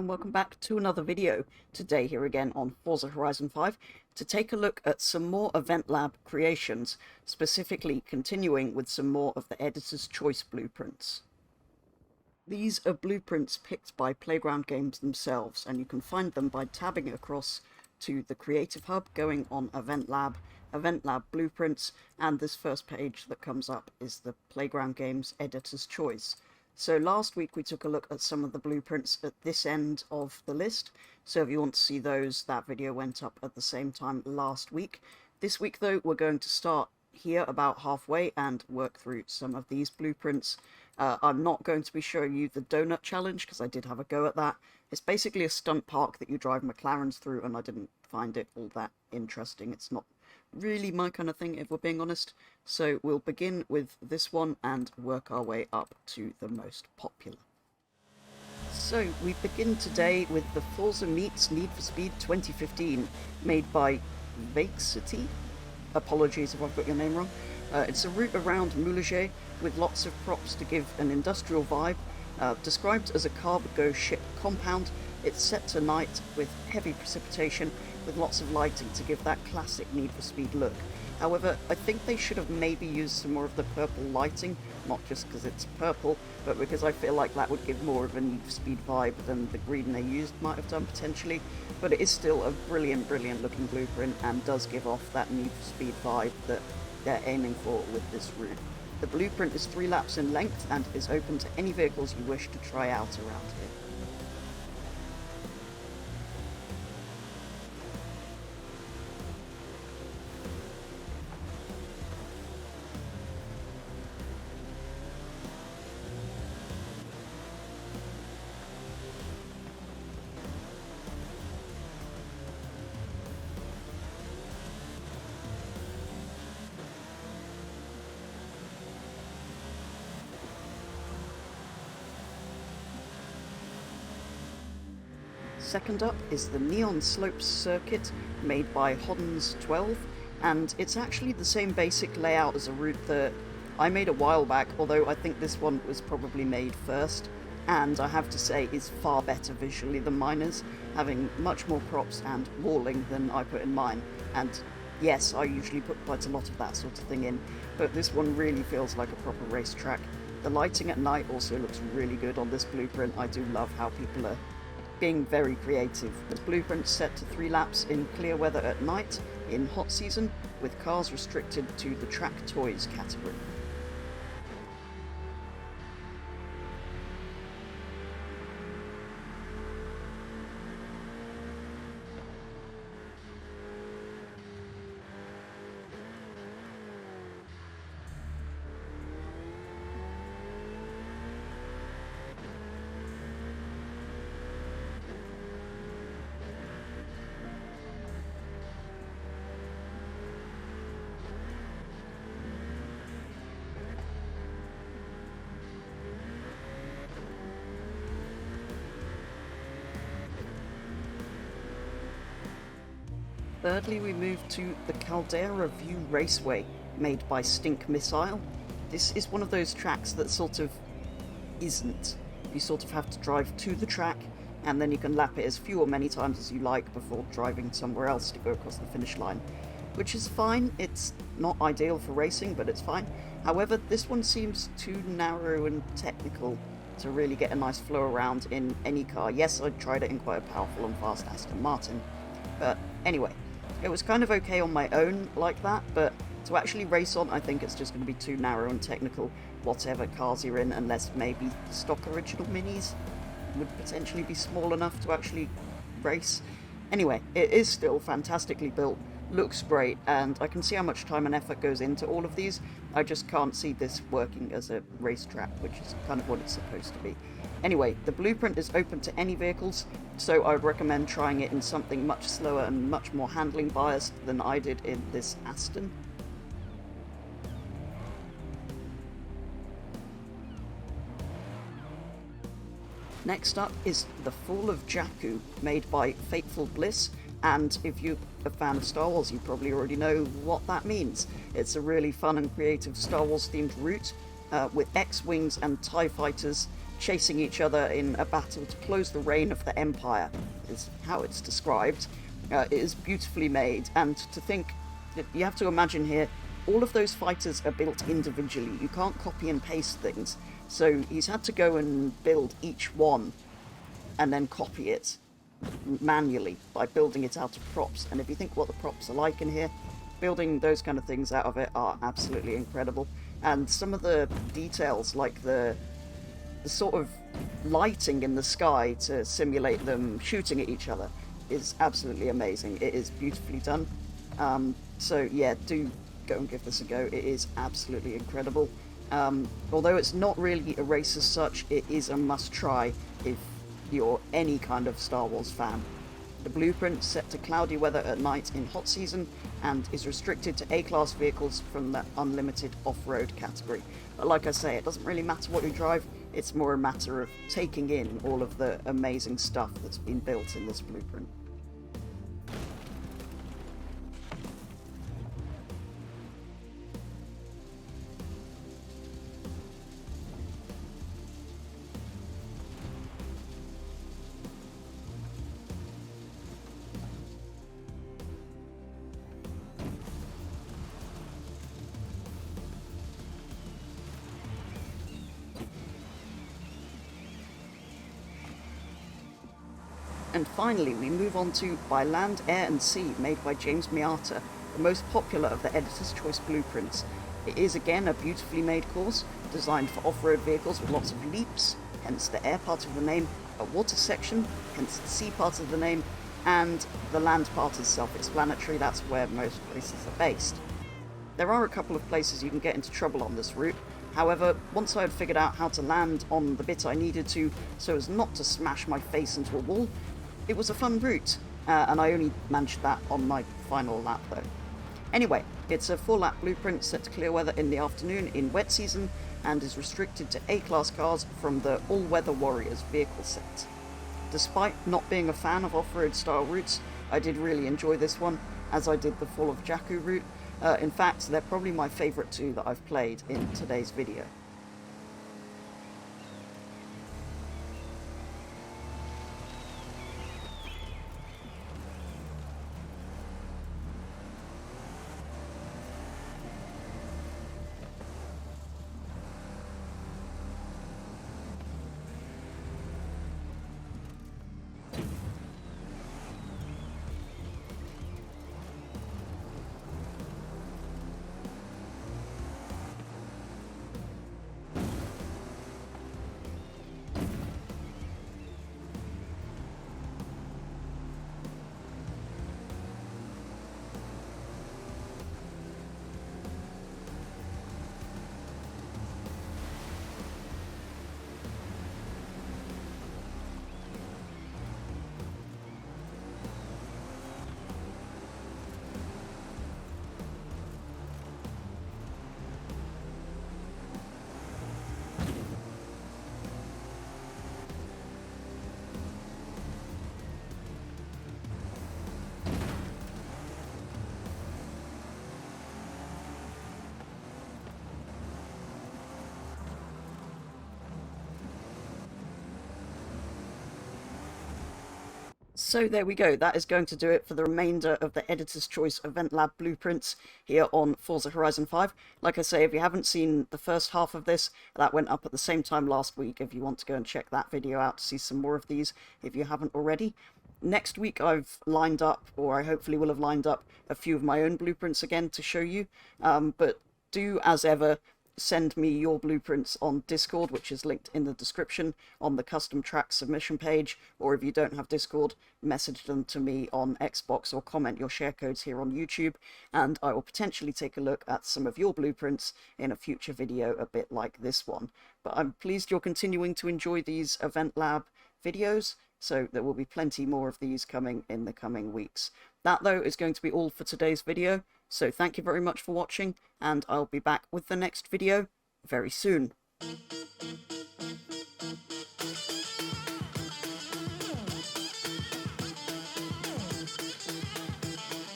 and welcome back to another video. Today here again on Forza Horizon 5 to take a look at some more Event Lab creations, specifically continuing with some more of the Editor's Choice blueprints. These are blueprints picked by Playground Games themselves, and you can find them by tabbing across to the Creative Hub, going on Event Lab Blueprints, and this first page that comes up is the Playground Games Editor's Choice. So last week we took a look at some of the blueprints at this end of the list, so if you want to see those, that video went up at the same time last week. This week though, we're going to start here about halfway and work through some of these blueprints. I'm not going to be showing you the donut challenge because I did have a go at that. It's basically a stunt park that you drive McLarens through, and I didn't find it all that interesting. It's not really my kind of thing, if we're being honest. So we'll begin with this one and work our way up to the most popular. So we begin today with the Forza meets Need for Speed 2015, made by Vakesity. Apologies if I've got your name wrong. It's a route around Moulage with lots of props to give an industrial vibe. Described as a cargo ship compound, it's set to night with heavy precipitation with lots of lighting to give that classic Need for Speed look. However, I think they should have maybe used some more of the purple lighting, not just because it's purple, but because I feel like that would give more of a Need for Speed vibe than the green they used might have done potentially. But it is still a brilliant looking blueprint and does give off that Need for Speed vibe that they're aiming for with this route. The blueprint is 3 laps in length and is open to any vehicles you wish to try out around here. Second up is the Neon Slopes circuit, made by Hoddens 12, and it's actually the same basic layout as a route that I made a while back, although I think this one was probably made first, and I have to say is far better visually than mine is, having much more props and walling than I put in mine. And yes, I usually put quite a lot of that sort of thing in, but this one really feels like a proper racetrack. The lighting at night also looks really good on this blueprint. I do love how people are being very creative. This blueprint's set to 3 laps in clear weather at night, in hot season, with cars restricted to the track toys category. Thirdly, we move to the CALDERA View Raceway, made by Stink Missile. This is one of those tracks that sort of isn't. You sort of have to drive to the track, and then you can lap it as few or many times as you like before driving somewhere else to go across the finish line. Which is fine. It's not ideal for racing, but it's fine. However, this one seems too narrow and technical to really get a nice flow around in any car. Yes, I tried it in quite a powerful and fast Aston Martin, but anyway. It was kind of okay on my own like that, but to actually race on, I think it's just going to be too narrow and technical, whatever cars you're in, unless maybe stock original minis would potentially be small enough to actually race. Anyway, it is still fantastically built, looks great, and I can see how much time and effort goes into all of these. I just can't see this working as a racetrack, which is kind of what it's supposed to be. Anyway, the blueprint is open to any vehicles, so I would recommend trying it in something much slower and much more handling biased than I did in this Aston. Next up is The Fall of JAKKU, made by Fateful Bliss, and if you're a fan of Star Wars, you probably already know what that means. It's a really fun and creative Star Wars themed route with X-Wings and TIE Fighters chasing each other in a battle to close the reign of the Empire, is how it's described. It is beautifully made, and to think, you have to imagine here, all of those fighters are built individually. You can't copy and paste things, so he's had to go and build each one and then copy it manually by building it out of props. And if you think what the props are like in here, building those kind of things out of it are absolutely incredible. And some of the details, like the sort of lighting in the sky to simulate them shooting at each other, is absolutely amazing. It is beautifully done. So yeah, do go and give this a go. It is absolutely incredible. Although it's not really a race as such, it is a must-try if you're any kind of Star Wars fan. The blueprint's set to cloudy weather at night in hot season and is restricted to A-class vehicles from the unlimited off-road category. But like I say, it doesn't really matter what you drive, it's more a matter of taking in all of the amazing stuff that's been built in this blueprint. And finally, we move on to By Land, Air and Sea, made by James Miata, the most popular of the Editor's Choice blueprints. It is again a beautifully made course, designed for off-road vehicles with lots of leaps, hence the air part of the name, a water section, hence the sea part of the name, and the land part is self-explanatory, that's where most races are based. There are a couple of places you can get into trouble on this route. However, once I had figured out how to land on the bit I needed to so as not to smash my face into a wall, it was a fun route, and I only managed that on my final lap though. Anyway, it's a 4-lap blueprint set to clear weather in the afternoon in wet season and is restricted to A-class cars from the All-Weather Warriors vehicle set. Despite not being a fan of off-road style routes, I did really enjoy this one, as I did the Fall of JAKKU route. In fact, they're probably my favourite two that I've played in today's video. So there we go, that is going to do it for the remainder of the Editor's Choice Event Lab blueprints here on Forza Horizon 5. Like I say, if you haven't seen the first half of this, that went up at the same time last week if you want to go and check that video out to see some more of these if you haven't already. Next week I've lined up, or I hopefully will have lined up, a few of my own blueprints again to show you, but do, as ever, send me your blueprints on Discord, which is linked in the description on the custom track submission page, or if you don't have Discord, message them to me on Xbox or comment your share codes here on YouTube, and I will potentially take a look at some of your blueprints in a future video a bit like this one. But I'm pleased you're continuing to enjoy these Event Lab videos, so there will be plenty more of these coming in the coming weeks. That, though, is going to be all for today's video. So thank you very much for watching, and I'll be back with the next video very soon.